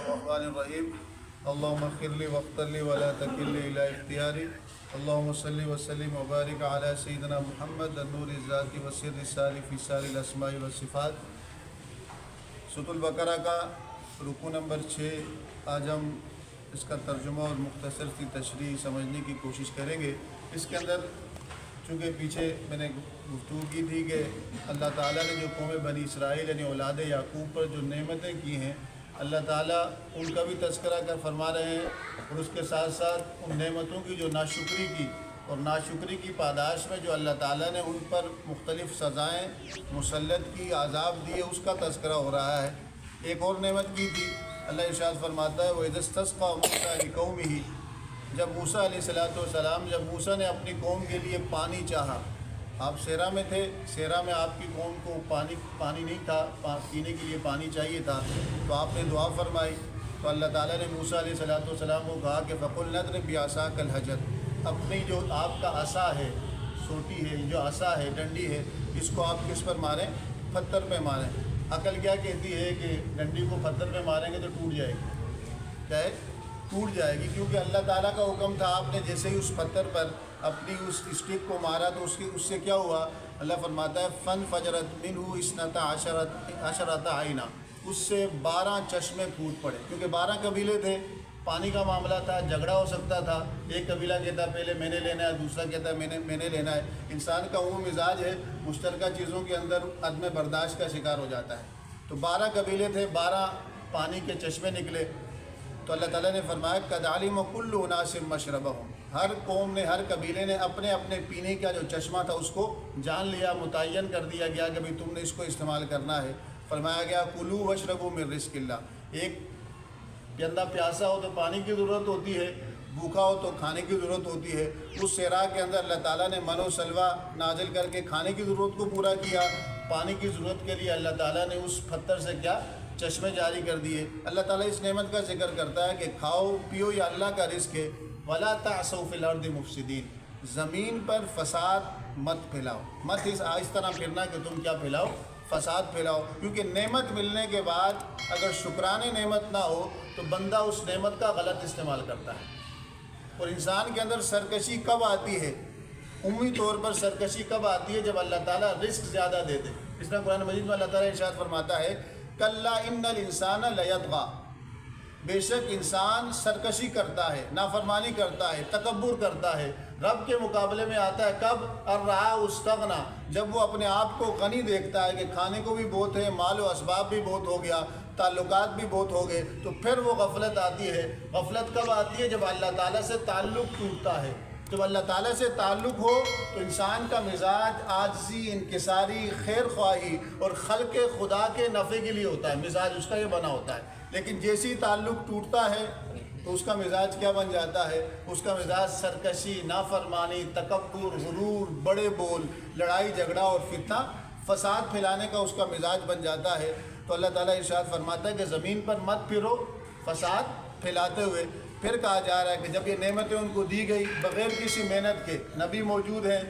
الرحمن الرحیم اللهم اغفر لي واغفر لي ولا تكلني الى اختیاری اللهم صل وسلم وبارک علی سیدنا محمد النور الذاتی والسر الساری فی ساری الاسماء والصفات۔ سورۃ البقرہ کا رکوع نمبر 6 آج ہم اس کا ترجمہ اور مختصر سی تشریح سمجھنے کی کوشش کریں گے۔ اس کے اندر چونکہ پیچھے میں نے گفتگو کی تھی کہ اللہ تعالیٰ نے جو قوم بنی اسرائیل یعنی اولاد یعقوب پر جو نعمتیں کی ہیں، اللہ تعالیٰ ان کا بھی تذکرہ کر فرما رہے ہیں، اور اس کے ساتھ ساتھ ان نعمتوں کی جو ناشکری کی اور ناشکری کی پاداش میں جو اللہ تعالیٰ نے ان پر مختلف سزائیں مسلط کی، عذاب دیے، اس کا تذکرہ ہو رہا ہے۔ ایک اور نعمت کی تھی، اللہ ارشاد فرماتا ہے وَإِذَا اسْتَسْقَىٰ مُوسَىٰ لِقَوْمِهِ، جب موسیٰ علیہ السلام جب موسیٰ نے اپنی قوم کے لیے پانی چاہا، آپ صحرا میں تھے، صحرا میں آپ کی قوم کو پانی نہیں تھا، پینے کے لیے پانی چاہیے تھا، تو آپ نے دعا فرمائی، تو اللہ تعالیٰ نے موسیٰ علیہ السلام کو کہا کہ فَقُلْ نَضْرِب بِعَصَاكَ الْحَجَرَ، اپنی جو آپ کا عصا ہے، سوٹی ہے، جو عصا ہے، ڈنڈی ہے، اس کو آپ کس پر ماریں؟ پتھر پہ ماریں۔ عقل کیا کہتی ہے کہ ڈنڈی کو پتھر پہ ماریں گے تو ٹوٹ جائے گی، کیا ہے؟ ٹوٹ جائے گی، کیونکہ اللہ تعالیٰ کا حکم تھا۔ آپ نے جیسے ہی اس پتھر پر اپنی اس اسٹک کو مارا تو اس سے کیا ہوا؟ اللہ فرماتا ہے فَانْفَجَرَتْ مِنْهُ اثْنَتَا عَشَرَةَ عَيْنًا، اس سے 12 چشمے پھوٹ پڑے، کیونکہ 12 قبیلے تھے، پانی کا معاملہ تھا، جھگڑا ہو سکتا تھا، ایک قبیلہ کہتا پہلے میں نے لینا ہے، دوسرا کہتا میں نے لینا ہے۔ انسان کا وہ مزاج ہے، مشترکہ چیزوں کے اندر عدم برداشت کا شکار ہو جاتا ہے۔ تو 12 قبیلے تھے، 12 پانی کے چشمے نکلے، تو اللہ تعالیٰ نے فرمایا قَدْ عَلِمَ كُلُّ أُنَاسٍ مَشْرَبَهُمْ، ہر قوم نے، ہر قبیلے نے اپنے اپنے پینے کا جو چشمہ تھا اس کو جان لیا، متعین کر دیا گیا کہ بھئی تم نے اس کو استعمال کرنا ہے۔ فرمایا گیا کُلُوا وَاشْرَبُوا مِن رِزْقِ اللَّهِ، ایک بندہ پیاسا ہو تو پانی کی ضرورت ہوتی ہے، بھوکا ہو تو کھانے کی ضرورت ہوتی ہے۔ اس صحرا کے اندر اللہ تعالیٰ نے من و سلوہ نازل کر کے کھانے کی ضرورت کو پورا کیا، پانی کی ضرورت کے لیے اللہ تعالیٰ نے اس پتھر سے کیا؟ چشمے جاری کر دیے۔ اللہ تعالیٰ اس نعمت کا ذکر کرتا ہے کہ کھاؤ پیو، یہ اللہ کا رزق ہے۔ وَلَا تَعْثَوْا فِي الْأَرْضِ مُفْسِدِينَ، زمین پر فساد مت پھیلاؤ، مت اس طرح پھرنا کہ تم کیا پھیلاؤ؟ فساد پھیلاؤ، کیونکہ نعمت ملنے کے بعد اگر شکرانے نعمت نہ ہو تو بندہ اس نعمت کا غلط استعمال کرتا ہے۔ اور انسان کے اندر سرکشی کب آتی ہے؟ عمومی طور پر سرکشی کب آتی ہے؟ جب اللہ تعالیٰ رزق زیادہ دے دے۔ اس طرح قرآن مجید میں اللہ تعالیٰ ارشاد فرماتا ہے کَلَّا إِنَّ الْإِنسَانَ لَيَطْغَىٰ، بے شک انسان سرکشی کرتا ہے، نافرمانی کرتا ہے، تکبر کرتا ہے، رب کے مقابلے میں آتا ہے کب؟ اَرْرَآهُ اسْتَغْنَىٰ، جب وہ اپنے آپ کو غنی دیکھتا ہے کہ کھانے کو بھی بہت ہے، مال و اسباب بھی بہت ہو گیا، تعلقات بھی بہت ہو گئے، تو پھر وہ غفلت آتی ہے۔ غفلت کب آتی ہے؟ جب اللہ تعالیٰ سے تعلق ٹوٹتا ہے۔ جب اللہ تعالیٰ سے تعلق ہو تو انسان کا مزاج عاجزی، انکساری، خیر خواہی اور خلق خدا کے نفع کے لیے ہوتا ہے، مزاج اس کا یہ بنا ہوتا ہے۔ لیکن جیسی تعلق ٹوٹتا ہے تو اس کا مزاج کیا بن جاتا ہے؟ اس کا مزاج سرکشی، نافرمانی، تکبر، غرور، بڑے بول، لڑائی جھگڑا اور فتنہ فساد پھیلانے کا اس کا مزاج بن جاتا ہے۔ تو اللہ تعالیٰ ارشاد فرماتا ہے کہ زمین پر مت پھرو فساد پھیلاتے ہوئے۔ پھر کہا جا رہا ہے کہ جب یہ نعمتیں ان کو دی گئی بغیر کسی محنت کے، نبی موجود ہیں،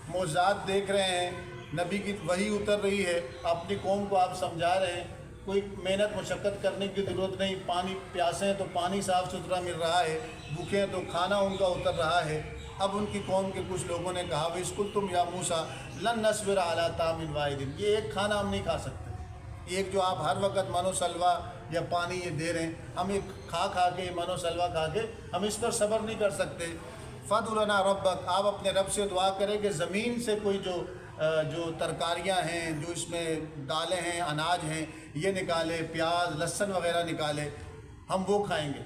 معجزات دیکھ رہے ہیں، نبی کی وحی اتر رہی ہے، اپنی قوم کو آپ سمجھا رہے ہیں، کوئی محنت مشقت کرنے کی ضرورت نہیں، پانی پیاسے ہیں تو پانی صاف ستھرا مل رہا ہے، بھوکے ہیں تو کھانا ان کا اتر رہا ہے۔ اب ان کی قوم کے کچھ لوگوں نے کہا وَإِذْ يَا مُوسَىٰ لَن نَّصْبِرَ عَلَىٰ طَعَامٍ وَاحِدٍ، یہ ایک کھانا ہم نہیں کھا سکتے، ایک جو آپ ہر وقت من و سلوہ یا پانی یہ دے رہے ہیں، ہم ایک کھا کے من و سلوہ کھا کے ہم اس پر صبر نہیں کر سکتے۔ فَادْعُ لَنَا رَبَّكَ، آپ اپنے رب سے دعا کریں کہ زمین سے کوئی جو ترکاریاں ہیں، جو اس میں دالیں ہیں، اناج ہیں، یہ نکالے، پیاز لہسن وغیرہ نکالے، ہم وہ کھائیں گے۔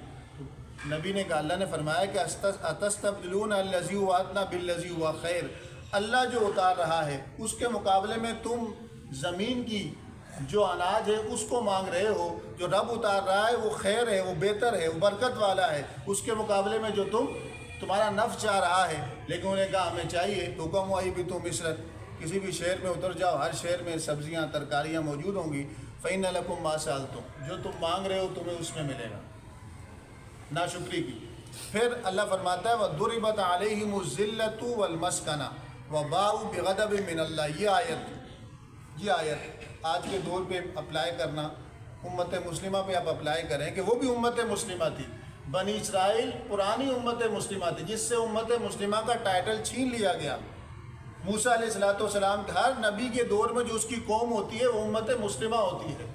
نبی نے کہا، اللہ نے فرمایا کہ أَتَسْتَبْدِلُونَ الَّذِي هُوَ أَدْنَىٰ بِالَّذِي هُوَ خَيْرٌ، اللہ جو اتار رہا ہے اس کے مقابلے میں تم زمین کی جو اناج ہے اس کو مانگ رہے ہو، جو رب اتار رہا ہے وہ خیر ہے، وہ بہتر ہے، وہ برکت والا ہے، اس کے مقابلے میں جو تمہارا نفع چاہ رہا ہے۔ لیکن انہوں نے کہا ہمیں چاہیے، حکم ہوا بھی تم مصر، کسی بھی شہر میں اتر جاؤ، ہر شہر میں سبزیاں ترکاریاں موجود ہوں گی، فَإِنَّ لَكُم مَّا سَأَلْتُمْ، جو تم مانگ رہے ہو تمہیں اس میں ملے گا۔ ناشکری کی۔ پھر اللہ فرماتا ہے وَضُرِبَتْ عَلَيْهِمُ الذِّلَّةُ وَالْمَسْكَنَةُ وَبَاءُوا بِغَضَبٍ مِّنَ اللَّهِ، یہ آیت آج کے دور پہ اپلائی کرنا امت مسلمہ پہ آپ اپلائی کریں کہ وہ بھی امت مسلمہ تھی. بنی اسرائیل پرانی امت مسلمہ تھی جس سے امت مسلمہ کا ٹائٹل چھین لیا گیا. موسیٰ علیہ السلام ہر نبی کے دور میں جو اس کی قوم ہوتی ہے وہ امت مسلمہ ہوتی ہے.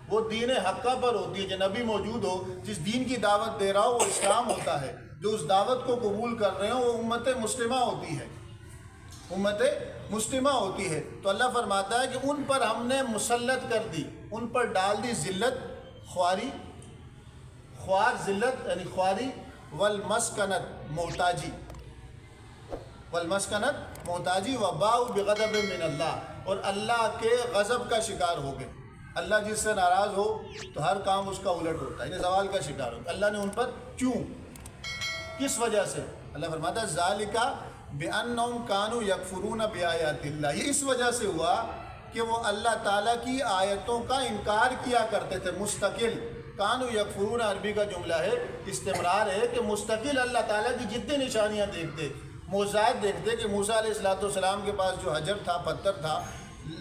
وہ دین حقہ پر ہوتی ہے. جو نبی موجود ہو جس دین کی دعوت دے رہا ہو وہ اسلام ہوتا ہے. جو اس دعوت کو قبول کر رہے ہوں وہ امت مسلمہ ہوتی ہے. امت مسلمہ ہوتی ہے. تو اللہ فرماتا ہے کہ ان پر ہم نے مسلط کر دی, ان پر ڈال دی ذلت, خواری, خوار ذلت یعنی خواری, والمسکنت محتاجی, والمسکنت محتاجی, وباؤ بغضب من اللہ, اور اللہ کے غضب کا شکار ہو گئے. اللہ جس سے ناراض ہو تو ہر کام اس کا الٹ ہوتا ہے, یعنی زوال کا شکار ہوتا ہے. اللہ نے ان پر کیوں, کس وجہ سے؟ اللہ فرماتا ہے ذالک بأنہم کانوا یکفرون بآیات اللہ, یہ اس وجہ سے ہوا کہ وہ اللہ تعالیٰ کی آیتوں کا انکار کیا کرتے تھے مستقل. کانوا یکفرون عربی کا جملہ ہے, استمرار ہے کہ مستقل اللہ تعالیٰ کی جتنی نشانیاں دیکھتے, معجزات دیکھتے کہ موسیٰ علیہ السلام کے پاس جو حجر تھا, پتھر تھا,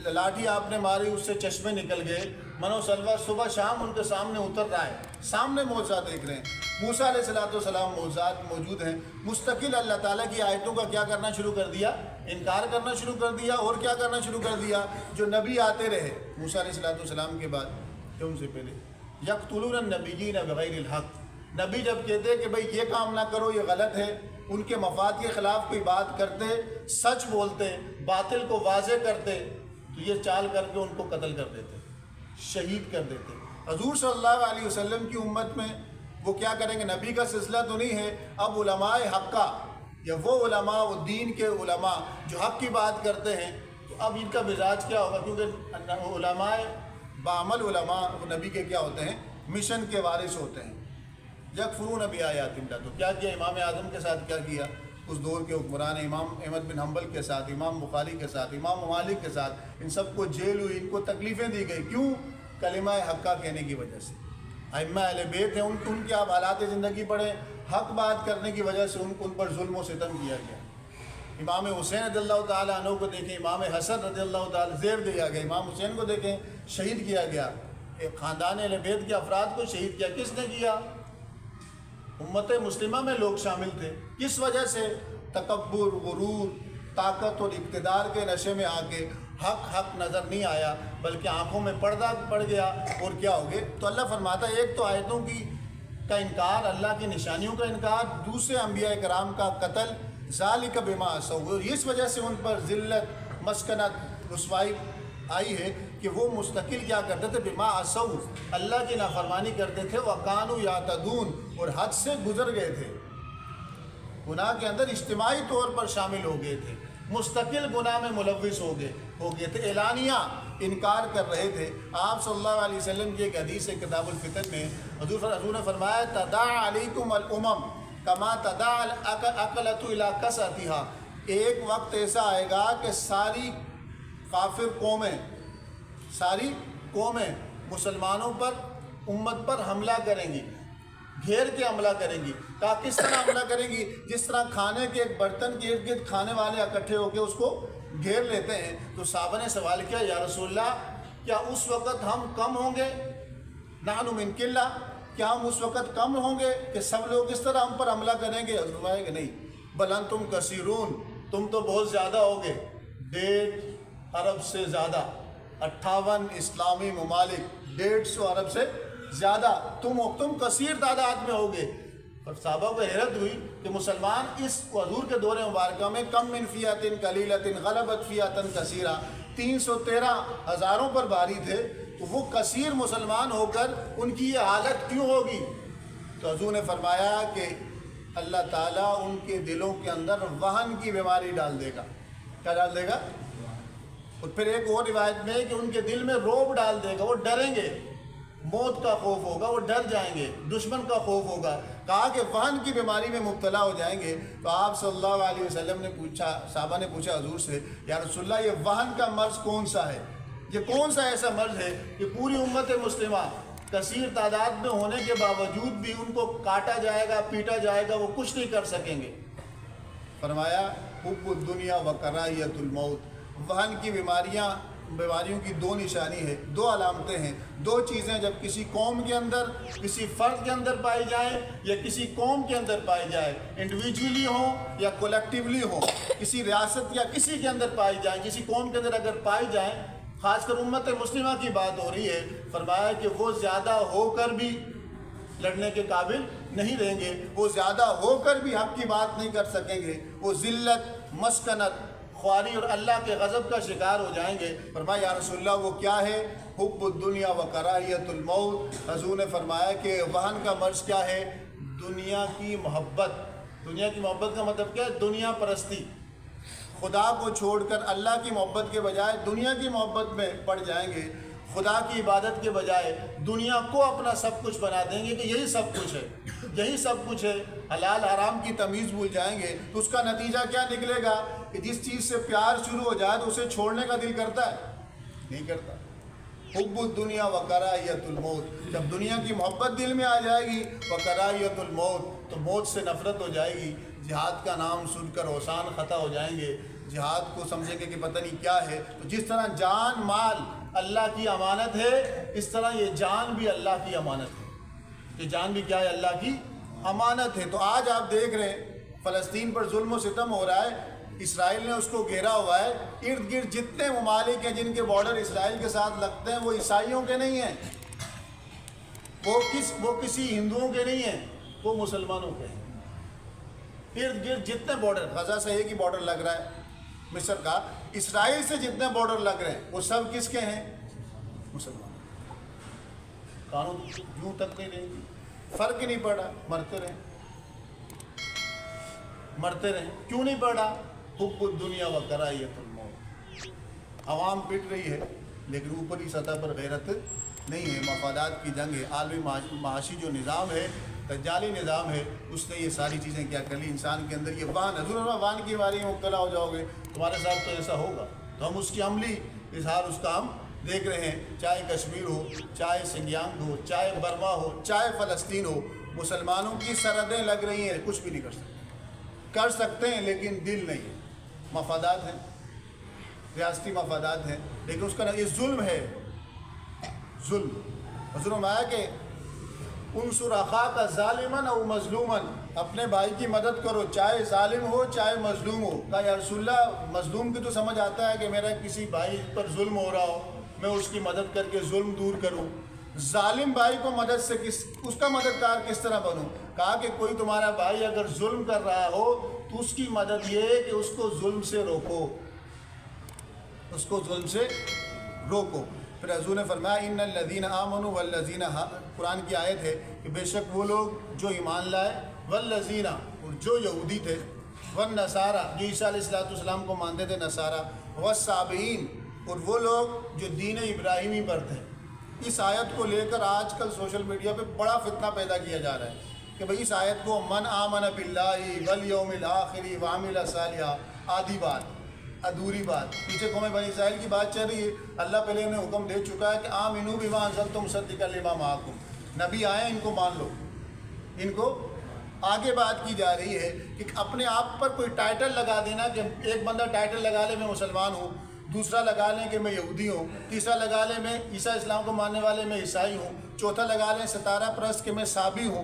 لاٹھی آپ نے ماری اس سے چشمے نکل گئے, منو سلوا صبح شام ان کے سامنے اتر رہا ہے, سامنے معجزات دیکھ رہے ہیں. موسیٰ علیہ السلام معجزات موجود ہیں. مستقل اللہ تعالیٰ کی آیتوں کا کیا کرنا شروع کر دیا؟ انکار کرنا شروع کر دیا. اور کیا کرنا شروع کر دیا؟ جو نبی آتے رہے موسیٰ علیہ السلام کے بعد کہ ان سے پہلے یقتلون النبیین بغیر الحق, نبی جب کہتے کہ بھئی یہ کام نہ کرو یہ غلط ہے, ان کے مفاد کے خلاف کوئی بات کرتے, سچ بولتے, باطل کو واضح کرتے, تو یہ چال کر کے ان کو قتل کر دیتے, شہید کر دیتے. حضور صلی اللہ علیہ وسلم کی امت میں وہ کیا کریں گے؟ نبی کا سلسلہ تو نہیں ہے, اب علماء حقہ یا وہ علماء, وہ دین کے علماء جو حق کی بات کرتے ہیں, تو اب ان کا مزاج کیا ہوگا؟ کیونکہ علماء بعمل علماء وہ نبی کے کیا ہوتے ہیں؟ مشن کے وارث ہوتے ہیں. یکفرون بآیات اللہ, تو کیا کیا امام اعظم کے ساتھ, کیا کیا اس دور کے حکمران امام احمد بن حنبل کے ساتھ, امام بخاری کے ساتھ, امام مالک کے ساتھ, ان سب کو جیل ہوئی, ان کو تکلیفیں دی گئی. کیوں؟ کلمہ حقہ کہنے کی وجہ سے. ائمہ اہل بیت ہیں, ان کے آپ حالات زندگی پڑھیں, حق بات کرنے کی وجہ سے ان پر ظلم و ستم کیا گیا. امام حسین رضی اللہ تعالیٰ عنہ کو دیکھیں, امام حسن رضی اللہ تعالیٰ زیر دیا گیا, امام حسین کو دیکھیں شہید کیا گیا. ایک خاندان اہل بیت کے افراد کو شہید کیا, کس نے کیا؟ امت مسلمہ میں لوگ شامل تھے. کس وجہ سے؟ تکبر, غرور, طاقت اور اقتدار کے نشے میں آ کے حق نظر نہیں آیا, بلکہ آنکھوں میں پردہ پڑ گیا, اور کیا ہو گئے. تو اللہ فرماتا ہے ایک تو آیتوں کا انکار, اللہ کی نشانیوں کا انکار, دوسرے انبیاء کرام کا قتل. ذالک بما عصوا, اس وجہ سے ان پر ذلت, مسکنت, رسوائی آئی ہے کہ وہ مستقل کیا کرتے تھے؟ بما عصوا, اللہ کی نافرمانی کرتے تھے. وکانوا یعتدون, اور حد سے گزر گئے تھے, گناہ کے اندر اجتماعی طور پر شامل ہو گئے تھے, مستقل گناہ میں ملوث ہو گئے تھے, اعلانیہ انکار کر رہے تھے. آپ صلی اللہ علیہ وسلم کی ایک حدیث ہے کتاب الفتن میں, حضور نے فرمایا تداعی علیکم الامم کما تداعی الاکلۃ الی کساتھا, ایک وقت ایسا آئے گا کہ ساری کافر قومیں, ساری قومیں مسلمانوں پر, امت پر حملہ کریں گی, گھیر کے حملہ کریں گی. کہا کس طرح حملہ کریں گی؟ جس طرح کھانے کے ایک برتن کے ارد گرد کھانے والے اکٹھے ہو کے اس کو گھیر لیتے ہیں. تو صحابہ نے سوال کیا, یا رسول اللہ کیا اس وقت ہم کم ہوں گے؟ نحن من قلہ, کیا ہم اس وقت کم ہوں گے کہ سب لوگ اس طرح ہم پر حملہ کریں گے؟ حضرت فرمایا کہ نہیں, بل انتم کثیرون, تم تو بہت زیادہ ہوگے, 1.5 ارب سے زیادہ, 58 اسلامی ممالک, 150 ارب سے زیادہ, تم کثیر تعداد میں ہوگے. اور صحابہ کو حیرت ہوئی کہ مسلمان اس حضور کے دور مبارکہ میں کم من فیۃ قلیلۃ غلبت فیۃ کثیرہ, 313 ہزاروں پر بھاری تھے, تو وہ کثیر مسلمان ہو کر ان کی یہ حالت کیوں ہوگی؟ تو حضور نے فرمایا کہ اللہ تعالیٰ ان کے دلوں کے اندر وہن کی بیماری ڈال دے گا. کیا ڈال دے گا؟ اور پھر ایک اور روایت میں کہ ان کے دل میں رعب ڈال دے گا, وہ ڈریں گے, موت کا خوف ہوگا, وہ ڈر جائیں گے, دشمن کا خوف ہوگا. کہا کہ وہن کی بیماری میں مبتلا ہو جائیں گے. تو آپ صلی اللہ علیہ وسلم نے پوچھا, صحابہ نے پوچھا حضور سے, یا رسول اللہ یہ وہن کا مرض کون سا ہے؟ یہ کون سا ایسا مرض ہے کہ پوری امت مسلمہ کثیر تعداد میں ہونے کے باوجود بھی ان کو کاٹا جائے گا, پیٹا جائے گا, وہ کچھ نہیں کر سکیں گے؟ فرمایا حب الدنیا و کراہیت الموت, وہن کی بیماریاں بیماریوں کی دو نشانی ہے، دو علامتیں ہیں، دو چیزیں جب کسی قوم کے اندر، کسی فرد کے اندر پائی جائیں یا کسی قوم کے اندر پائی جائے، انڈیویجولی ہوں یا کولیکٹیولی ہوں، کسی ریاست یا کسی کے اندر پائی جائیں، کسی قوم کے اندر اگر پائی جائیں، خاص کر امت مسلمہ کی بات ہو رہی ہے، فرمایا کہ وہ زیادہ ہو کر بھی لڑنے کے قابل نہیں رہیں گے، وہ زیادہ ہو کر بھی حق کی بات نہیں کر سکیں گے، وہ ذلت، مسکنت، خواری اور اللہ کے غضب کا شکار ہو جائیں گے۔ فرمایا یا رسول اللہ وہ کیا ہے؟ حب الدنیا و کراہیت الموت۔ حضور نے فرمایا کہ وہن کا مرض کیا ہے؟ دنیا کی محبت۔ دنیا کی محبت کا مطلب کیا ہے؟ دنیا پرستی، خدا کو چھوڑ کر اللہ کی محبت کے بجائے دنیا کی محبت میں پڑ جائیں گے، خدا کی عبادت کے بجائے دنیا کو اپنا سب کچھ بنا دیں گے کہ یہی سب کچھ ہے، یہی سب کچھ ہے، حلال حرام کی تمیز بھول جائیں گے، تو اس کا نتیجہ کیا نکلے گا کہ جس چیز سے پیار شروع ہو جائے تو اسے چھوڑنے کا دل کرتا ہے؟ نہیں کرتا۔ حب الدنیا و کراہیت الموت، جب دنیا کی محبت دل میں آ جائے گی، و کراہیت الموت، تو موت سے نفرت ہو جائے گی، جہاد کا نام سن کر اوسان خطا ہو جائیں گے، جہاد کو سمجھیں گے کہ پتہ نہیں کیا ہے۔ تو جس طرح جان مال اللہ کی امانت ہے، اس طرح یہ جان بھی اللہ کی امانت ہے، یہ جان بھی کیا ہے؟ اللہ کی امانت ہے۔ تو آج آپ دیکھ رہے ہیں فلسطین پر ظلم و ستم ہو رہا ہے، اسرائیل نے اس کو گھیرا ہوا ہے، ارد گرد جتنے ممالک ہیں جن کے بارڈر اسرائیل کے ساتھ لگتے ہیں وہ عیسائیوں کے نہیں ہیں، وہ کسی ہندوؤں کے نہیں ہیں، وہ مسلمانوں کے ہیں۔ ارد گرد جتنے بارڈر، غزہ سے ایک ہی بارڈر لگ رہا ہے مصر کا، اسرائیل سے جتنے بارڈر لگ رہے ہیں وہ سب کس کے ہیں؟ مسلمان۔ قانون یوں تک نہیں رہیں گی، فرق ہی نہیں پڑا، مرتے رہیں، مرتے رہیں۔ کیوں نہیں پڑا؟ حب الدنیا و کراہیت الموت۔ عوام پٹ رہی ہے لیکن اوپری سطح پر غیرت نہیں ہے، مفادات کی جنگ ہے، عالمی معاشی جو نظام ہے، دجالی نظام ہے، اس نے یہ ساری چیزیں کیا کر لی انسان کے اندر۔ یہ وہن، حضور وہن کی باری میں مبتلا ہو جاؤ گے، تمہارے ساتھ تو ایسا ہوگا۔ تو ہم اس کی عملی اظہار اس کا ہم دیکھ رہے ہیں، چاہے کشمیر ہو، چاہے سنگیانگ ہو، چاہے برما ہو، چاہے فلسطین ہو، مسلمانوں کی سرحدیں لگ رہی ہیں، کچھ بھی نہیں کر سکتے، کر سکتے ہیں لیکن دل نہیں ہے، مفادات ہیں، ریاستی مفادات ہیں، لیکن اس کا یہ ظلم ہے، ظلم۔ حضور نے آیا کہ انصر اخاک ظالما او مظلوما، اپنے بھائی کی مدد کرو چاہے ظالم ہو چاہے مظلوم ہو۔ کہا یا رسول اللہ مظلوم کی تو سمجھ آتا ہے کہ میرا کسی بھائی پر ظلم ہو رہا ہو، میں اس کی مدد کر کے ظلم دور کروں، ظالم بھائی کو مدد سے اس کا مددگار کس طرح بنوں؟ کہا کہ کوئی تمہارا بھائی اگر ظلم کر رہا ہو تو اس کی مدد یہ ہے کہ اس کو ظلم سے روکو، اس کو ظلم سے روکو۔ پھر حضور نے فرمایا ان الذین آمنوا والذین، قرآن کی آیت ہے کہ بے شک وہ لوگ جو ایمان لائے، والذین، اور جو یہودی تھے، والنصارى، جو عیسیٰ علیہ السلام کو مانتے تھے نصارہ، والصابئین، اور وہ لوگ جو دین ابراہیمی پر تھے۔ اس آیت کو لے کر آج کل سوشل میڈیا پہ بڑا فتنہ پیدا کیا جا رہا ہے کہ بھئی اس آیت کو من آمن باللہ والیوم الآخر وعمل صالحا، آدھی بات، ادھوری بات، پیچھے قوم بنی اسرائیل کی بات چل رہی ہے، اللہ پہلے انہیں حکم دے چکا ہے کہ آمنوا بما انزلت مصدقا لما معکم، نبی آئے ان کو مان لو، ان کو آگے بات کی جا رہی ہے کہ اپنے آپ پر کوئی ٹائٹل لگا دینا، کہ ایک بندہ ٹائٹل لگا لے میں مسلمان ہوں، دوسرا لگا لیں کہ میں یہودی ہوں، تیسرا لگا لیں میں عیسیٰ اسلام کو ماننے والے میں عیسائی ہوں، چوتھا لگا لیں ستارہ پرست کہ میں صابی ہوں،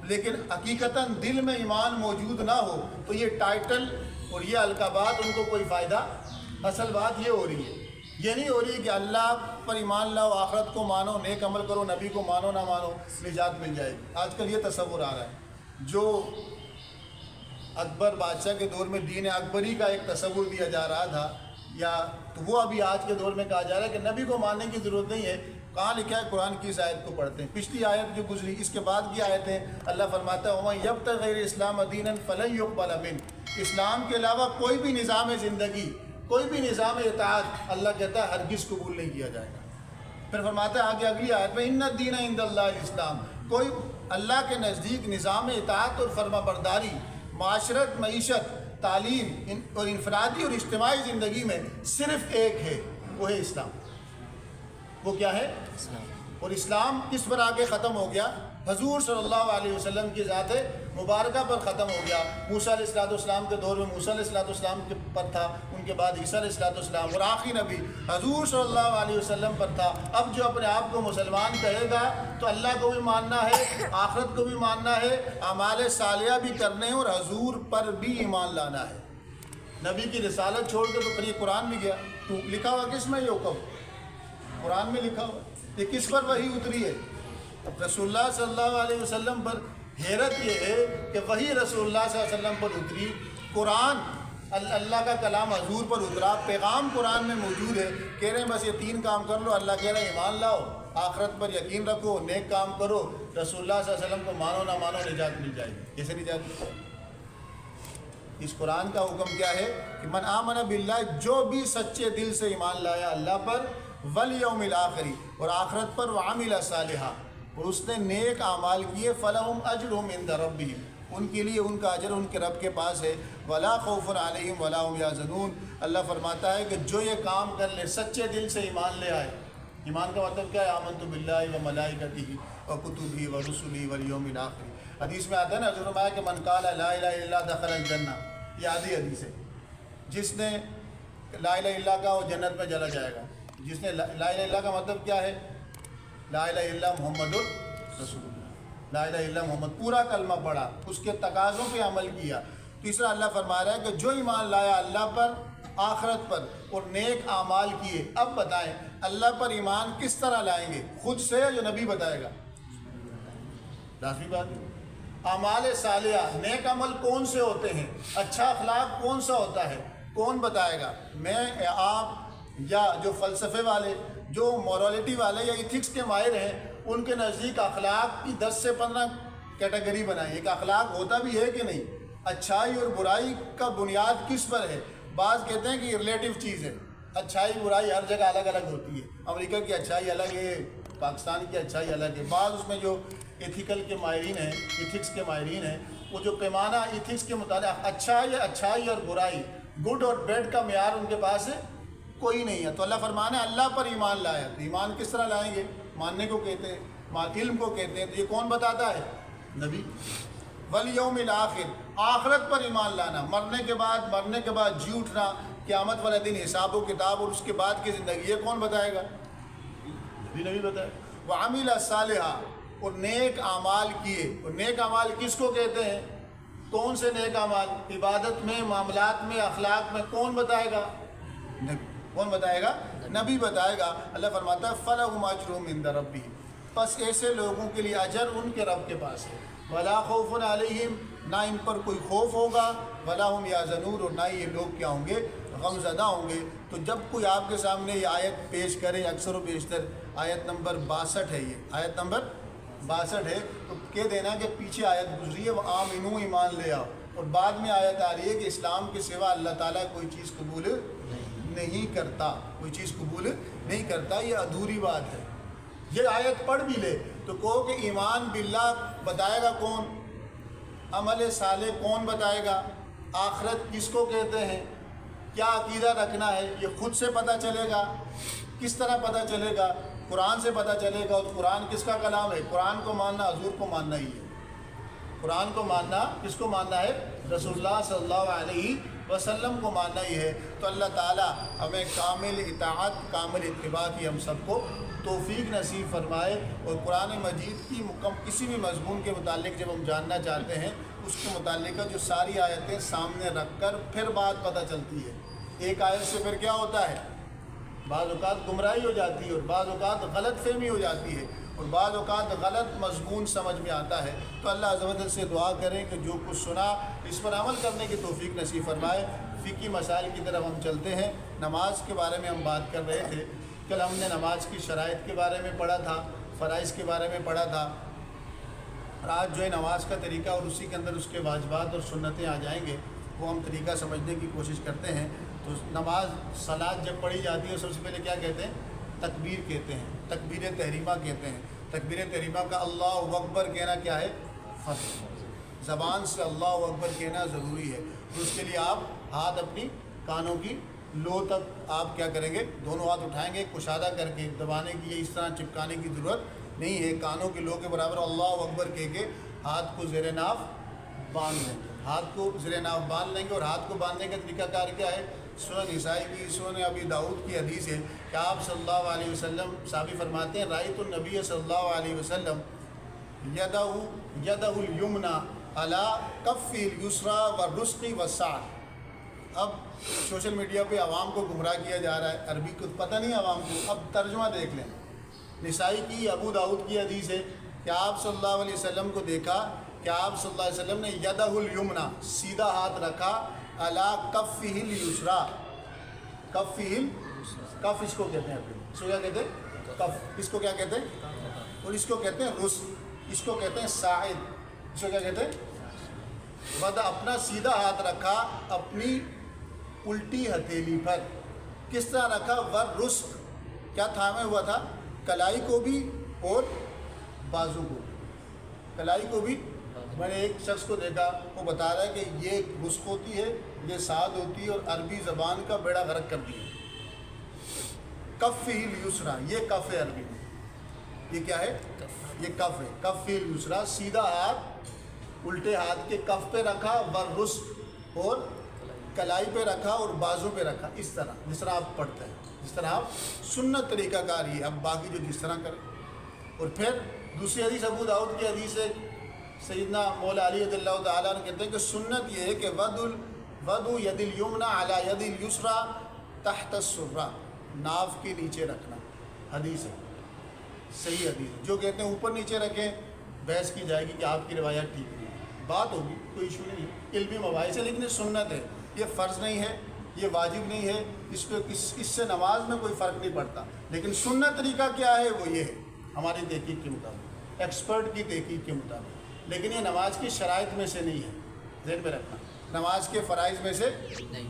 لیکن حقیقتاً دل میں ایمان موجود نہ ہو تو یہ ٹائٹل اور یہ القابات ان کو کوئی فائدہ، اصل بات یہ ہو رہی ہے، یہ نہیں ہو رہی کہ اللہ پر ایمان لاؤ، آخرت کو مانو، نیک عمل کرو، نبی کو مانو نہ مانو نجات مل جائے گی۔ آج کل یہ تصور آ رہا ہے، جو اکبر بادشاہ کے دور میں دین اکبری کا ایک تصور دیا جا رہا تھا، یا تو وہ ابھی آج کے دور میں کہا جا رہا ہے کہ نبی کو ماننے کی ضرورت نہیں ہے۔ کہاں لکھا ہے؟ قرآن کی اس آیت کو پڑھتے ہیں، پچھلی آیت جو گزری اس کے بعد کی آیتیں اللہ فرماتا ہے وَمَن يَبْتَغِ غَيْرَ الْإِسْلَامَ دِينًا فَلَن يُقْبَلَ مِنْهُ، اسلام کے علاوہ کوئی بھی نظام زندگی، کوئی بھی نظام اطاعت اللہ کہتا ہے ہرگز قبول نہیں کیا جائے گا۔ پھر فرماتا ہے آگے اگلی آیت میں اِنَّ الدِّينَ عِندَ اللَّهِ الْإِسْلَامُ، کوئی اللہ کے نزدیک نظام اطاعت اور فرما برداری، معاشرت، معیشت، تعلیم اور انفرادی اور اجتماعی زندگی میں صرف ایک ہے، وہ ہے اسلام۔ وہ کیا ہے؟ اسلام۔ اور اسلام کس پر آ کے ختم ہو گیا؟ حضور صلی اللہ علیہ وسلم کی ذات مبارکہ پر ختم ہو گیا۔ موسیٰ علیہ السلام کے دور میں موسیٰ علیہ السلام کے پر تھا، ان کے بعد عیسیٰ علیہ السلام، اور آخری نبی حضور صلی اللہ علیہ وسلم پر تھا۔ اب جو اپنے آپ کو مسلمان کہے گا تو اللہ کو بھی ماننا ہے، آخرت کو بھی ماننا ہے، اعمال صالحہ بھی کرنے ہیں، اور حضور پر بھی ایمان لانا ہے۔ نبی کی رسالت چھوڑ کے تو پھر یہ قرآن بھی گیا، تو لکھا ہوا کس میں؟ یہ حکم قرآن میں لکھا ہوا، یہ کس پر وحی اتری ہے؟ رسول اللہ صلی اللہ علیہ وسلم پر۔ حیرت یہ ہے کہ وہی رسول اللہ صلی اللہ علیہ وسلم پر اتری، قرآن اللہ کا کلام حضور پر اترا، پیغام قرآن میں موجود ہے، کہہ رہے ہیں بس یہ 3 کام کر لو، اللہ کہہ رہا ہے ایمان لاؤ، آخرت پر یقین رکھو، نیک کام کرو، رسول اللہ صلی اللہ علیہ وسلم کو مانو نہ مانو، نجات مل جائے گی۔ کیسے نجات مل جائے گی؟ اس قرآن کا حکم کیا ہے کہ من آمن باللہ، جو بھی سچے دل سے ایمان لایا اللہ پر، والیوم الآخری، اور آخرت پر، وعمل صالحا، اور اس نے نیک اعمال کیے، فلہم اجرہم عند ربہم، ان کے لیے ان کا اجر ان کے رب کے پاس ہے، ولا خوف علیہم ولا هم یحزنون۔ اللہ فرماتا ہے کہ جو یہ کام کر لے، سچے دل سے ایمان لے آئے۔ ایمان کا مطلب کیا ہے؟ آمنت باللہ وملائکتہ وکتبہ ورسلہ والیوم الآخر۔ حدیث میں آتا ہے نا، حضور نے فرمایا کہ من قال لا الہ الا اللہ دخل الجنہ، یہ آدھی حدیث ہے، جس نے لا الہ الا اللہ کا وہ جنت میں چلا جائے گا۔ جس نے لا الہ الا اللہ کا مطلب کیا ہے؟ لا الہ الا محمد رسول اللہ، لا الہ الا محمد، پورا کلمہ پڑھا، اس کے تقاضوں پہ عمل کیا۔ تیسرا اللہ فرما رہا ہے کہ جو ایمان لایا اللہ پر، آخرت پر، اور نیک اعمال کیے۔ اب بتائیں اللہ پر ایمان کس طرح لائیں گے؟ خود سے جو نبی بتائے گا؟ لازمی بات ہے۔ اعمال صالحہ، نیک عمل کون سے ہوتے ہیں؟ اچھا اخلاق کون سا ہوتا ہے؟ کون بتائے گا؟ میں، آپ، یا جو فلسفے والے، جو مورالٹی والے یا ایتھکس کے ماہر ہیں، ان کے نزدیک اخلاق کی 10 سے 15 کیٹیگری بنائی ہے کہ اخلاق ہوتا بھی ہے کہ نہیں، اچھائی اور برائی کا بنیاد کس پر ہے۔ بعض کہتے ہیں کہ یہ ریلیٹیو چیز ہے، اچھائی برائی ہر جگہ الگ الگ ہوتی ہے، امریکہ کی اچھائی الگ ہے، پاکستان کی اچھائی الگ ہے۔ بعض اس میں جو ایتھیکل کے ماہرین ہیں، ایتھکس کے ماہرین ہیں، وہ جو پیمانہ ایتھکس کے مطابق اچھائی اور برائی، گڈ اور بیڈ کا معیار ان کے پاس ہے کوئی نہیں ہے۔ تو اللہ فرمانا ہے اللہ پر ایمان لایا، تو ایمان کس طرح لائیں گے؟ ماننے کو کہتے ہیں، علم کو کہتے ہیں، تو یہ کون بتاتا ہے؟ نبی۔ والیوم الآخر، آخرت پر ایمان لانا، مرنے کے بعد جی اٹھنا، قیامت والے دن حساب و کتاب اور اس کے بعد کی زندگی، یہ کون بتائے گا؟ نبی بتائے۔ وعمل صالحا، اور نیک اعمال کیے۔ اور نیک اعمال کس کو کہتے ہیں؟ کون سے نیک اعمال؟ عبادت میں، معاملات میں، اخلاق میں، کون بتائے گا؟ نبی۔ کون بتائے گا؟ نبی بتائے گا۔ اللہ فرماتا ہے فلہم اجرہم عند ربہم، پس ایسے لوگوں کے لیے اجر ان کے رب کے پاس ہے۔ ولا خوف علیہم، نہ ان پر کوئی خوف ہوگا، ولا هم یحزنون، اور نہ یہ لوگ کیا ہوں گے؟ غم زدہ ہوں گے۔ تو جب کوئی آپ کے سامنے یہ آیت پیش کرے، اکثر و بیشتر آیت نمبر 62 ہے، یہ آیت نمبر 62 ہے، تو کہہ دینا کہ پیچھے آیت گزری ہے وہ آمنو، ایمان لے آؤ، اور بعد میں آیت آ رہی ہے کہ اسلام کے سوا اللہ تعالیٰ کوئی چیز قبول نہیں کرتا، کوئی چیز قبول نہیں کرتا، یہ ادھوری بات ہے۔ یہ آیت پڑھ بھی لے تو کہو کہ ایمان باللہ بتائے گا کون؟ عمل صالح کون بتائے گا؟ آخرت کس کو کہتے ہیں؟ کیا عقیدہ رکھنا ہے؟ یہ خود سے پتہ چلے گا۔ کس طرح پتہ چلے گا؟ قرآن سے پتہ چلے گا۔ اور قرآن کس کا کلام ہے؟ قرآن کو ماننا حضور کو ماننا ہی ہے۔ قرآن کو ماننا کس کو ماننا ہے؟ رسول اللہ صلی اللہ علیہ وسلم کو ماننا ہی ہے۔ تو اللہ تعالیٰ ہمیں کامل اطاعت، کامل اتباع کی ہم سب کو توفیق نصیب فرمائے، اور قرآن مجید کی کسی بھی مضمون کے متعلق جب ہم جاننا چاہتے ہیں، اس کے متعلقہ جو ساری آیتیں سامنے رکھ کر پھر بات پتہ چلتی ہے۔ ایک آیت سے پھر کیا ہوتا ہے؟ بعض اوقات گمراہی ہو جاتی ہے، اور بعض اوقات غلط فہمی ہو جاتی ہے، اور بعض اوقات غلط مضمون سمجھ میں آتا ہے۔ تو اللہ عز و جل سے دعا کریں کہ جو کچھ سنا اس پر عمل کرنے کی توفیق نصیب فرمائے۔ فقہی مسائل کی طرف ہم چلتے ہیں۔ نماز کے بارے میں ہم بات کر رہے تھے، کل ہم نے نماز کی شرائط کے بارے میں پڑھا تھا، فرائض کے بارے میں پڑھا تھا، اور آج جو ہے نماز کا طریقہ اور اسی کے اندر اس کے واجبات اور سنتیں آ جائیں گے، وہ ہم طریقہ سمجھنے کی کوشش کرتے ہیں۔ تو نماز، صلاۃ جب پڑھی جاتی ہے سب سے پہلے کیا کہتے ہیں؟ تکبیر کہتے ہیں، تکبیر تحریمہ کہتے ہیں۔ تکبیر تحریمہ کا اللہ اکبر کہنا کیا ہے؟ فرض، زبان سے اللہ اکبر کہنا ضروری ہے۔ تو اس کے لیے آپ ہاتھ اپنی کانوں کی لو تک آپ کیا کریں گے؟ دونوں ہاتھ اٹھائیں گے، کشادہ کر کے، دبانے کی یا اس طرح چپکانے کی ضرورت نہیں ہے، کانوں کے لو کے برابر اللہ اکبر کہہ کے ہاتھ کو زیر ناف باندھ لیں گے، ہاتھ کو زیر ناف باندھ لیں گے. اور ہاتھ کو باندھنے کا طریقہ کار کیا ہے؟ سنن نسائی کی، سنن ابی داؤد کی حدیث ہے کہ آپ صلی اللہ علیہ وسلم صحابی فرماتے ہیں رأیت النبی صلی اللہ علیہ وسلم یدہ الیمنی علی کف الیسری والرزق والسعۃ. اب سوشل میڈیا پہ عوام کو گمراہ کیا جا رہا ہے، عربی کو پتہ نہیں عوام کو. اب ترجمہ دیکھ لیں. نسائی کی، ابو داؤد کی حدیث ہے کہ آپ صلی اللہ علیہ وسلم کو دیکھا کہ آپ صلی اللہ علیہ وسلم نے یدہ الیمنی سیدھا ہاتھ رکھا علی کفہ الیسری. کف اس کو کہتے ہیں، اس کو کیا کہتے ہیں؟ کف. اس کو کیا کہتے ہیں؟ اور اس کو کہتے ہیں رزق، اس کو کہتے ہیں ساعد، اس کو کیا کہتے ہیں؟ ودا اپنا سیدھا ہاتھ رکھا اپنی الٹی ہتھیلی پر. کس طرح رکھا؟ والرزق، کیا تھامے ہوا تھا؟ کلائی کو بھی اور بازو کو. کلائی کو بھی. میں نے ایک شخص کو دیکھا، وہ بتا رہا ہے کہ یہ رزق ہوتی ہے، یہ سعد ہوتی ہے، اور عربی زبان کا بیڑا غرق کرتی ہے. کف الیسری، یہ کف ہے عربی میں. یہ کیا ہے؟ یہ کف ہے. کف الیسری، سیدھا ہاتھ الٹے ہاتھ کے کف پہ رکھا، والرزق اور کلائی پہ رکھا اور بازو پہ رکھا. اس طرح جس طرح آپ پڑھتے ہیں، جس طرح آپ سنت طریقہ کار ہی. اب باقی جو جس طرح کریں. اور پھر دوسری حدیث ابو داؤد کی حدیث ہے، سیدنا مولا علی رضی اللہ تعالیٰ عنہ کہتے ہیں کہ سنت یہ ہے کہ وضع ید الیمنی علی ید الیسری تحت السرہ، ناف کے نیچے رکھنا. حدیث ہے، صحیح حدیث ہے. جو کہتے ہیں اوپر نیچے رکھیں، بحث کی جائے گی کہ آپ کی روایت ٹھیک نہیں ہے. بات ہوگی، کوئی ایشو نہیں ہے، علمی مباحث ہے، لیکن یہ سنت ہے، یہ فرض نہیں ہے، یہ واجب نہیں ہے. اس پہ اس سے نماز میں کوئی فرق نہیں پڑتا. لیکن سنت طریقہ کیا ہے؟ وہ یہ ہے ہماری تحقیق کے مطابق، ایکسپرٹ کی تحقیق کے مطابق. لیکن یہ نماز کی شرائط میں سے نہیں ہے، ذہن میں رکھنا. نماز کے فرائض میں سے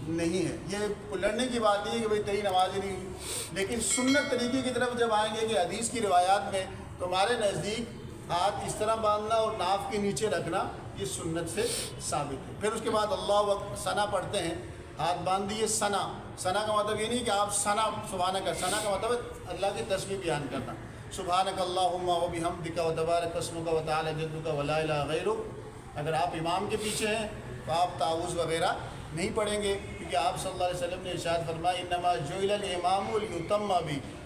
نہیں ہے. یہ لڑنے کی بات نہیں ہے کہ بھئی تیری نماز ہی نہیں ہوئی. لیکن سنت طریقے کی طرف جب آئیں گے کہ حدیث کی روایات میں، تو ہمارے نزدیک ہاتھ اس طرح باندھنا اور ناف کے نیچے رکھنا یہ سنت سے ثابت ہے. پھر اس کے بعد اللہ وقت ثنا پڑھتے ہیں، ہاتھ باندھ دیے. ثنا کا مطلب یہ نہیں کہ آپ ثنا سبحانک، ثنا کا مطلب ہے اللہ کی تسبیح بیان کرنا. سبحانک اللہم و بحمدک و تبارک اسمک و تعالی جدک و لا الہ غیرک. اگر آپ امام کے پیچھے ہیں تو آپ تعوذ وغیرہ نہیں پڑھیں گے، کیونکہ آپ صلی اللہ علیہ وسلم نے ارشاد فرمایا انما جعل الامام لیتم بہ.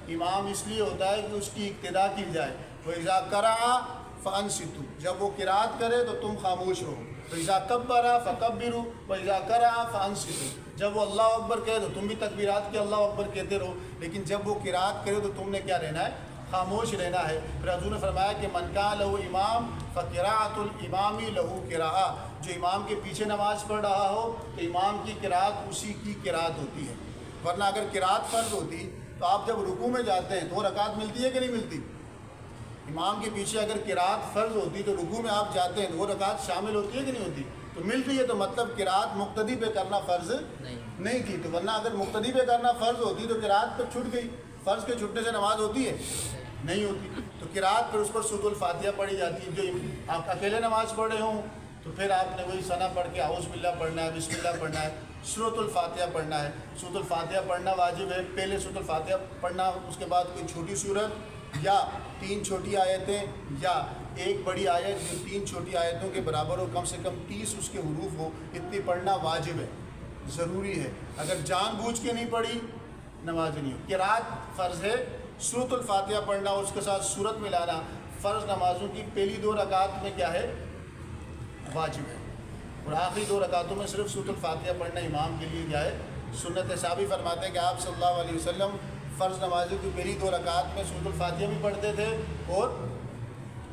امام اس لیے ہوتا ہے کہ اس کی اقتداء کی جائے. وَإِذَا قَرَأَ فَأَنصِتُوا، جب وہ قرات کرے تو تم خاموش رہو. وَإِذَا كَبَّرَ فَكَبِّرُوا وَإِذَا قَرَأَ فَأَنصِتُوا، جب وہ اللہ اکبر کہے تو تم بھی تکبیرات کے اللہ اکبر کہتے رہو. لیکن جب وہ قرات کرے تو تم نے کیا رہنا ہے؟ خاموش رہنا ہے. پھر حضور نے فرمایا کہ من کان لہ امام فقراءۃ الامام لہ قراءہ، جو امام کے پیچھے نماز پڑھ رہا ہو تو امام کی قرات اسی کی قرات ہوتی ہے. ورنہ اگر قرات فرض ہوتی تو آپ جب رکوع میں جاتے ہیں 2 رکعت ملتی ہے کہ نہیں ملتی؟ امام کے پیچھے اگر قرات فرض ہوتی تو رکوع میں آپ جاتے ہیں 2 رکعت شامل ہوتی ہے کہ نہیں ہوتی؟ تو مل رہی ہے، تو مطلب قرات مقتدی پہ کرنا فرض نہیں تھی. تو ورنہ اگر مقتدی پہ کرنا فرض ہوتی تو قرات پہ چھوٹ گئی. فرض کے چھٹنے سے نماز ہوتی ہے؟ نہیں ہوتی. تو قرات پھر اس پر سورۃ الفاتحہ پڑھی جاتی ہے. جو آپ اکیلے نماز پڑھ رہے ہوں تو پھر آپ نے وہی ثنا پڑھ کے اعوذ باللہ پڑھنا ہے، بسم اللہ پڑھنا ہے، سورۃ الفاتحہ پڑھنا ہے. سورۃ الفاتحہ پڑھنا واجب ہے. پہلے سورۃ الفاتحہ پڑھنا، اس کے بعد کوئی چھوٹی سورت یا 3 چھوٹی آیتیں یا ایک بڑی آیت جو 3 چھوٹی آیتوں کے برابر ہو، کم سے کم 30 اس کے حروف ہو، اتنی پڑھنا واجب ہے، ضروری ہے. اگر جان بوجھ کے نہیں پڑھی نماز نہیں ہو. قرات فرض ہے، سورۃ الفاتحہ پڑھنا اور اس کے ساتھ سورت ملانا فرض نمازوں کی پہلی 2 رکعت میں کیا ہے؟ واجب ہے. اور آخری 2 رکعتوں میں صرف سورۃ الفاتحہ پڑھنا امام کے لیے کیا ہے؟ سنت ہے. صحابی فرماتے ہیں کہ آپ صلی اللہ علیہ وسلم فرض نمازوں کی پہلی 2 رکعت میں سورۃ الفاتحہ بھی پڑھتے تھے اور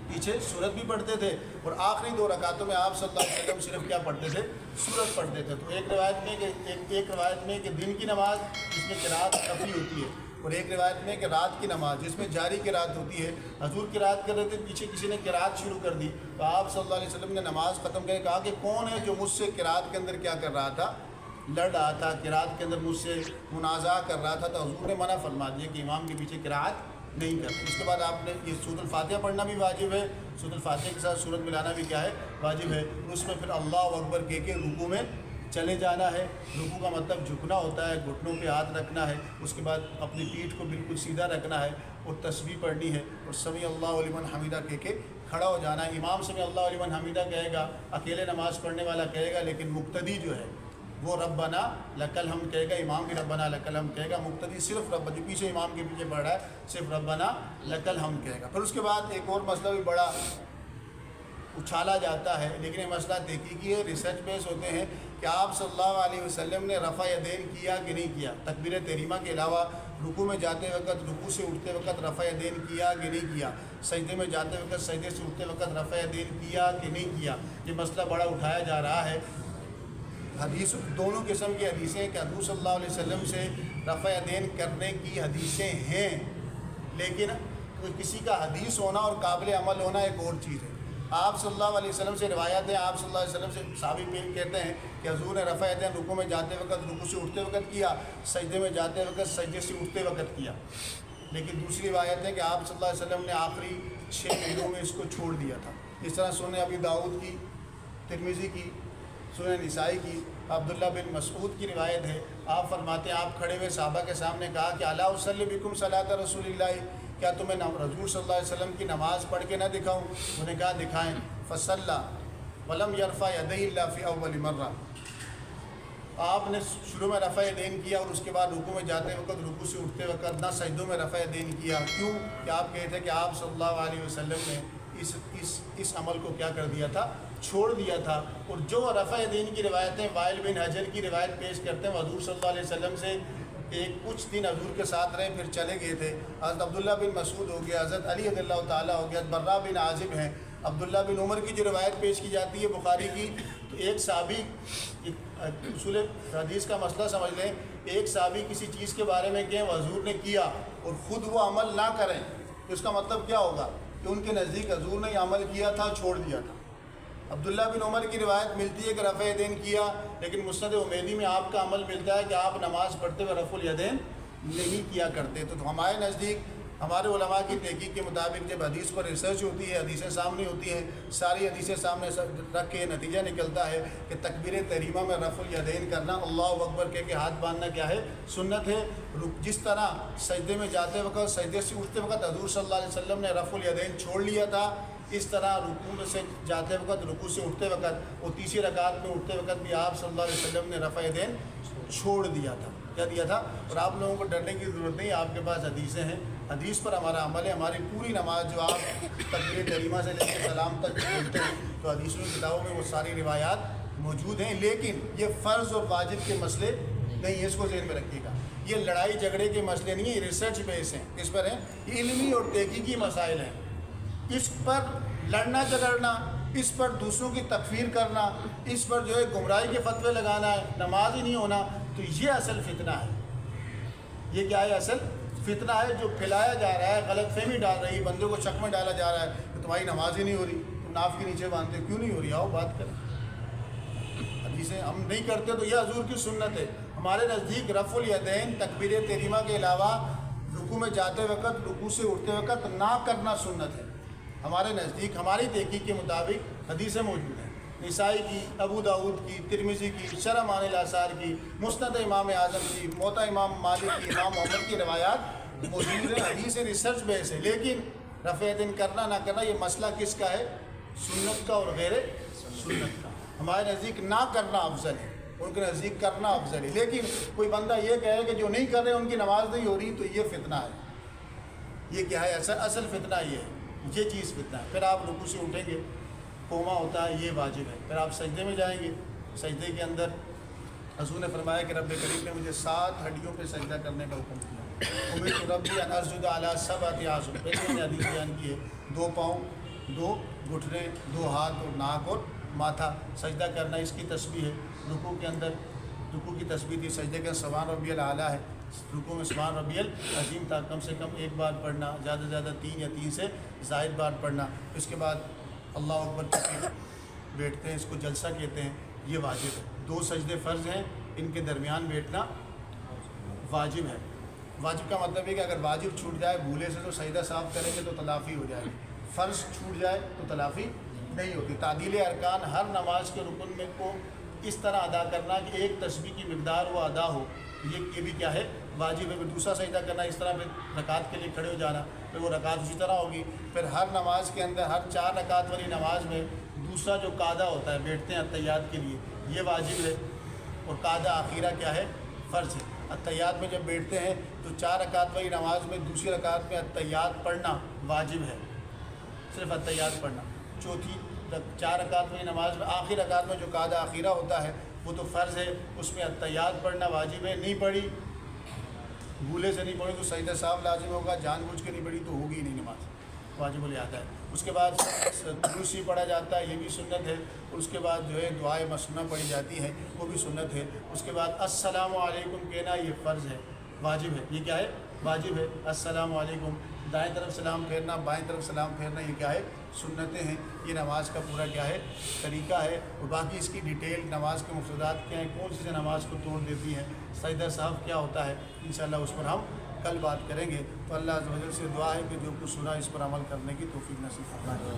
پیچھے سورت بھی پڑھتے تھے، اور آخری 2 رکعتوں میں آپ صلی اللہ علیہ وسلم صرف کیا پڑھتے تھے؟ سورت پڑھتے تھے. تو ایک روایت میں کہ دن کی نماز جس میں قرات خفی ہوتی ہے، اور ایک روایت میں کہ رات کی نماز جس میں جاری قرات ہوتی ہے. حضور قرات کر رہے تھے، پیچھے کسی نے قرات شروع کر دی تو آپ صلی اللہ علیہ وسلم نے نماز ختم کر کے کہا کہ کون ہے جو مجھ سے قرات کے اندر کیا کر رہا تھا؟ لڑ رہا تھا، قرات کے اندر مجھ سے منازعہ کر رہا تھا. تو حضور نے منع فرما دیا کہ امام کے پیچھے قرات نہیں کرتے. اس کے بعد آپ نے یہ سورۃ الفاتحہ پڑھنا بھی واجب ہے، سورۃ الفاتحہ کے ساتھ سورت ملانا بھی کیا ہے؟ واجب ہے. اس میں پھر اللہ اکبر کہہ کے رکوع میں چلے جانا ہے۔ رکوع کا مطلب جھکنا ہوتا ہے، گھٹنوں پہ ہاتھ رکھنا ہے، اس کے بعد اپنی پیٹھ کو بالکل سیدھا رکھنا ہے اور تسبیح پڑھنی ہے اور سمیع اللہ لمن حمیدہ کہہ کے کھڑا ہو جانا ہے۔ امام سمیع اللہ لمن حمیدہ کہے گا، اکیلے نماز پڑھنے والا کہے گا، لیکن مقتدی جو ہے وہ ربنا لک الحمد کہے گا، امام بھی ربنا لک الحمد کہے گا، مقتدی صرف رب جو پیچھے امام کے پیچھے پڑھ رہا ہے صرف ربنا لک الحمد کہے گا۔ پھر اس کے بعد ایک اور مسئلہ بھی بڑا اچھالا جاتا ہے، لیکن یہ مسئلہ تحقیقی ہے، ریسرچ بیس ہوتے ہیں کہ آپ صلی اللہ علیہ وسلم نے رفع یدین کیا کہ نہیں کیا، تکبیر تحریمہ کے علاوہ رکوع میں جاتے وقت، رکوع سے اٹھتے وقت رفع یدین کیا کہ نہیں کیا، سجدے میں جاتے وقت، سجدے سے اٹھتے وقت رفع یدین کیا کہ نہیں کیا۔ یہ مسئلہ بڑا اٹھایا جا رہا ہے۔ حدیث دونوں قسم کی حدیثیں کہ حضور صلی اللہ علیہ وسلم سے رفع یدین کرنے کی حدیثیں ہیں، لیکن کسی کا حدیث ہونا اور قابل عمل ہونا ایک اور چیز ہے۔ آپ صلی اللہ علیہ وسلم سے روایت ہے، آپ صلی اللہ علیہ وسلم سے صحابی پیر کہتے ہیں کہ حضور نے رفع یدین رکوع میں جاتے وقت، رکوع سے اٹھتے وقت کیا، سجدے میں جاتے وقت، سجدے سے اٹھتے وقت کیا۔ لیکن دوسری روایت ہے کہ آپ صلی اللہ علیہ وسلم نے آخری 6 مہینوں میں اس کو چھوڑ دیا تھا۔ اس طرح سنن ابی داؤد کی، ترمذی کی، سنن نسائی کی، عبداللہ بن مسعود کی روایت ہے، آپ فرماتے ہیں آپ کھڑے ہوئے صحابہ کے سامنے کہا کہ الا اصلی بکم صلاۃ رسول اللہ، کیا تمہیں حضور صلی اللہ علیہ وسلم کی نماز پڑھ کے نہ دکھاؤں؟ انہوں نے کہا دکھائیں۔ فصلی ولم یرفع یدیہ الا فی اول مرہ، آپ نے شروع میں رفع یدین کیا اور اس کے بعد رکوع میں جاتے وقت، رکوع سے اٹھتے وقت نہ سجدوں میں رفع یدین کیا۔ کیوں؟ کہ آپ کہتے ہیں کہ آپ صلی اللہ علیہ وسلم نے اس عمل کو کیا کر دیا تھا، چھوڑ دیا تھا۔ اور جو رفع یدین کی روایتیں وائل بن حجر کی روایت پیش کرتے ہیں، حضور صلی اللہ علیہ وسلم سے کچھ دن حضور کے ساتھ رہے پھر چلے گئے تھے۔ حضرت عبداللہ بن مسعود ہو گیا، حضرت علی رضی اللہ تعالیٰ ہو گیا، برا بن عازب ہیں، عبداللہ بن عمر کی جو روایت پیش کی جاتی ہے بخاری کی، تو ایک صحابی، اصول حدیث کا مسئلہ سمجھ لیں، ایک صحابی کسی چیز کے بارے میں کہیں وہ حضور نے کیا اور خود وہ عمل نہ کریں تو اس کا مطلب کیا ہوگا کہ ان کے نزدیک حضور نے یہ عمل کیا تھا، چھوڑ دیا تھا۔ عبداللہ بن عمر کی روایت ملتی ہے کہ رفع یدین کیا، لیکن مسند امیدی میں آپ کا عمل ملتا ہے کہ آپ نماز پڑھتے ہوئے رفع الیدین نہیں کیا کرتے۔ تو ہمارے نزدیک، ہمارے علماء کی تحقیق کے مطابق جب حدیث پر ریسرچ ہوتی ہے، حدیثیں سامنے ہوتی ہیں، ساری حدیثیں سامنے رکھ کے نتیجہ نکلتا ہے کہ تکبیر تحریمہ میں رفع الیدین کرنا، اللہ اکبر کہہ کے ہاتھ باندھنا کیا ہے، سنت ہے۔ جس طرح سجدے میں جاتے وقت، سجدے سے اٹھتے وقت حضور صلی اللہ علیہ وسلم نے رفع الیدین چھوڑ لیا تھا، اس طرح رکوع سے جاتے وقت، رکوع سے اٹھتے وقت اور تیسری رکعت میں اٹھتے وقت بھی آپ صلی اللہ علیہ وسلم نے رفع یدین چھوڑ دیا تھا۔ کیا دیا تھا؟ اور آپ لوگوں کو ڈرنے کی ضرورت نہیں، آپ کے پاس حدیثیں ہیں، حدیث پر ہمارا عمل ہے۔ ہماری پوری نماز جو آپ تکبیر تحریمہ سے لے کے سلام تک پڑھتے ہیں تو حدیثوں کی کتابوں میں وہ ساری روایات موجود ہیں، لیکن یہ فرض اور واجب کے مسئلے نہیں ہے، اس کو ذہن میں رکھیے گا۔ یہ لڑائی جھگڑے کے مسئلے نہیں ہیں، یہ ریسرچ بیس ہیں۔ کس پر ہیں؟ یہ علمی اور تحقیقی مسائل ہیں۔ اس پر لڑنا جھگڑنا، اس پر دوسروں کی تکفیر کرنا، اس پر جو ہے گمراہی کے فتوے لگانا ہے، نماز ہی نہیں ہونا، تو یہ اصل فتنہ ہے۔ یہ کیا ہے؟ اصل فتنہ ہے جو پھیلایا جا رہا ہے، غلط فہمی ڈال رہی ہے، بندوں کو شک میں ڈالا جا رہا ہے کہ تمہاری نماز ہی نہیں ہو رہی، تم ناف کے نیچے باندھتے ہو، کیوں نہیں ہو رہی؟ آؤ بات کریں۔ حدیثیں ہم نہیں کرتے تو یہ حضور کی سنت ہے۔ ہمارے نزدیک رفع الیدین تکبیر تحریمہ کے علاوہ رکوع میں جاتے وقت، رکوع سے اٹھتے وقت نہ کرنا سنت ہے۔ ہمارے نزدیک، ہماری تحقیق کے مطابق حدیثیں موجود ہیں، نسائی کی، ابو داؤد کی، ترمذی کی، شرح معانی الاثار کی، مسند امام اعظم کی، موطا امام مالک کی، امام محمد کی روایات موجود ہیں، حدیث ریسرچ بیس ہے۔ لیکن رفع یدین کرنا نہ کرنا یہ مسئلہ کس کا ہے؟ سنت کا اور غیر سنت کا۔ ہمارے نزدیک نہ کرنا افضل ہے، ان کے نزدیک کرنا افضل ہے۔ لیکن کوئی بندہ یہ کہے کہ جو نہیں کر رہے ان کی نماز نہیں ہو رہی، تو یہ فتنہ ہے۔ یہ کیا ہے؟ اصل فتنہ یہ ہے، یہ چیز فتنہ ہے۔ پھر آپ رکوع سے اٹھیں گے، قوما ہوتا ہے، یہ واجب ہے۔ پھر آپ سجدے میں جائیں گے، سجدے کے اندر حضور نے فرمایا کہ رب کریم نے مجھے 7 ہڈیوں پہ سجدہ کرنے کا حکم کیا۔ امرت ربی ان اسجد علی 7 اعظم، پہلے میں نے حدیث بیان کی ہے، 2 پاؤں، 2 گھٹنے، 2 ہاتھ اور ناک اور ماتھا سجدہ کرنا، اس کی تسبیح ہے۔ رکوع کے اندر، رکوع کی تسبیح تھی، سجدے کے سبحان ربی الاعلیٰ ہے، رکوع میں سبحان ربی العظیم تھا، کم سے کم 1 بار پڑھنا، زیادہ سے زیادہ 3 یا 3 سے زائد بار پڑھنا۔ اس کے بعد اللہ اکبر کر بیٹھتے ہیں، اس کو جلسہ کہتے ہیں، یہ واجب ہے۔ 2 سجدے فرض ہیں، ان کے درمیان بیٹھنا واجب ہے۔ واجب کا مطلب ہے کہ اگر واجب چھوٹ جائے بھولے سے تو سجدہ صاف کریں گے تو تلافی ہو جائے گی، فرض چھوٹ جائے تو تلافی نہیں ہوتی۔ تعدیل ارکان ہر نماز کے رکن میں کو اس طرح ادا کرنا کہ ایک تسبیح کی مقدار وہ ادا ہو، یہ بھی کیا ہے واجب ہے۔ پھر دوسرا سجدہ کرنا اس طرح، پھر رکعت کے لیے کھڑے ہو جانا، پھر وہ رکعت اسی طرح ہوگی۔ پھر ہر نماز کے اندر، ہر 4 رکعت والی نماز میں دوسرا جو قاعدہ ہوتا ہے، بیٹھتے ہیں التحیات کے لیے، یہ واجب ہے، اور قاعدہ آخیرہ کیا ہے؟ فرض ہے۔ التحیات میں جب بیٹھتے ہیں تو 4 رکعت والی نماز میں دوسری رکعت میں التحیات پڑھنا واجب ہے، صرف التحیات پڑھنا۔ چوتھی 4 رکعت والی نماز میں آخری رکعت میں جو قاعدہ آخیرہ ہوتا ہے وہ تو فرض ہے، اس میں التحیات پڑھنا واجب ہے۔ نہیں پڑھی، بھولے سے نہیں پڑھی تو سجدہ سہو لازم ہوگا، جان بوجھ کے نہیں پڑھی تو ہوگی ہی نہیں نماز، واجب الادا ہے۔ اس کے بعد درود پڑھا جاتا ہے، یہ بھی سنت ہے۔ اور اس کے بعد جو ہے دعائے مسنونہ پڑھی جاتی ہے، وہ بھی سنت ہے۔ اس کے بعد السلام علیکم کہنا یہ فرض ہے، واجب ہے۔ یہ کیا ہے؟ واجب ہے۔ السلام علیکم، دائیں طرف سلام پھیرنا، بائیں طرف سلام پھیرنا، یہ کیا ہے؟ سنتیں ہیں۔ یہ نماز کا پورا کیا ہے؟ طریقہ ہے۔ اور باقی اس کی ڈیٹیل، نماز کے مفردات کیا ہیں، کون سی نماز کو توڑ دیتی ہیں، سجدہ سہو کیا ہوتا ہے، انشاءاللہ اس پر ہم کل بات کریں گے۔ تو اللہ عز و جل سے دعا ہے کہ جو کچھ سنا اس پر عمل کرنے کی توفیق نصیب فرمائے۔